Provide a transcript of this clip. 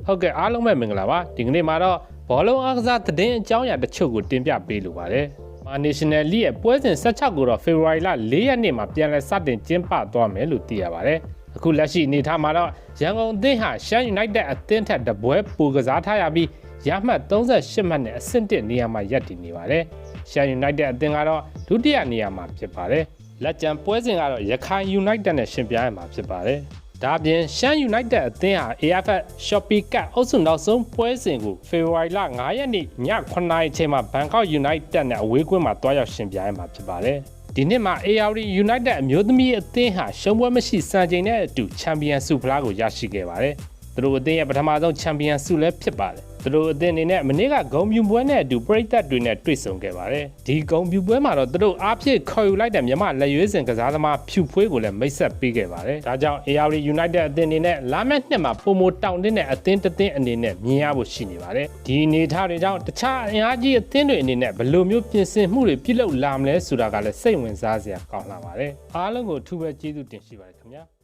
ဟုတ်ကဲ့အားလုံးပဲမင်္ဂလာပါဒီကနေ့မှာတော့ဘောလုံးအားကစားသတင်းအကြောင်းအရာတချို့ကိုတင်ပြပေးလိုပါတယ်မာ National League ရဲ့ပွဲစဉ်16ကိုတော့ February လ4ရက်နေ့မှာပြန်လည်စတင်ကျင်းပသွားမယ်လို့သိရပါတယ်အခုလက်ရှိအနေထားမှာတော့ရန်ကုန်အသင်းဟာရှမ်း United အသင်းထက်တပွဲပိုကစားထားရပြီးရမှတ်38မှတ်နဲ့အဆင့်1နေရာမှာရပ်တည်နေပါတယ်ရှမ်း United အသင်းကတော့ဒုတိယနေရာမှာဖြစ်ပါတယ်လက်ကျန်ပွဲစဉ်ကတော့ရခိုင် United နဲ့ရှင်ပြိုင်ရမှာဖြစ်ပါတယ်ဒါပြင်ရှမ်း United အသင်းဟာ AFF Shopee Cup အုပ်စုနောက်ဆုံးပွဲစဉ်ကို February လ9ရက်နေ့ည9:00နာရီချိန်မှာ Bangkok United နဲ့အဝေးကွင်းမှာတွားရောက်ရှင်ပြိုင်ရမှာဖြစ်ပါတယ်ဒီနှစ်မှာ ARD United အမျိုးသမီးအသင်းဟာရှုံးပွဲမရှိစံချိန်နဲ့အတူချန်ပီယံဆုဖလားကိုရရှိခဲ့ပါတယ်သူတို့အသင်းရဲ့ပထမဆုံးချန်ပီယံဆုလည်းဖြစ်ပါတယ်သူတို့အသင်းအနေနဲ့မနေ့ကဂုဏ်ပြုပွဲနဲ့အတူပရိသတ်တွေနဲ့တွေ့ဆုံခဲ့ပါတယ်ဒီဂုဏ်ပြုပွဲမှာတော့သူတို့အားဖြည့်ခေါ်ယူလိုက်တဲ့မြန်မာလက်ရွေးစင်ကစားသမားဖြူဖွေးကိုလည်းမိတ်ဆက်ပေးခဲ့ပါတယ်ဒါကြောင့် ARD United အသင်းအနေနဲ့လာမယ့်နှစ်မှာပုံမတောင်းတင်းတဲ့အသင်းတစ်သင်းအနေနဲ့မြင်ရဖို့ရှိနေပါတယ်ဒီအနေအထားတွေကြောင့်တခြားအင်အားကြီးအသင်းတွေအနေနဲ့ဘယ်လိုမျိုးပြင်ဆင်မှုတွေပြုလုပ်လာမလဲဆိုတာကလည်းစိတ်ဝင်စားစရာကောင်းလာပါတယ်အားလုံးကိုအထူးပဲကျေးဇူးတင်ရှိပါတယ်ခင်ဗျာ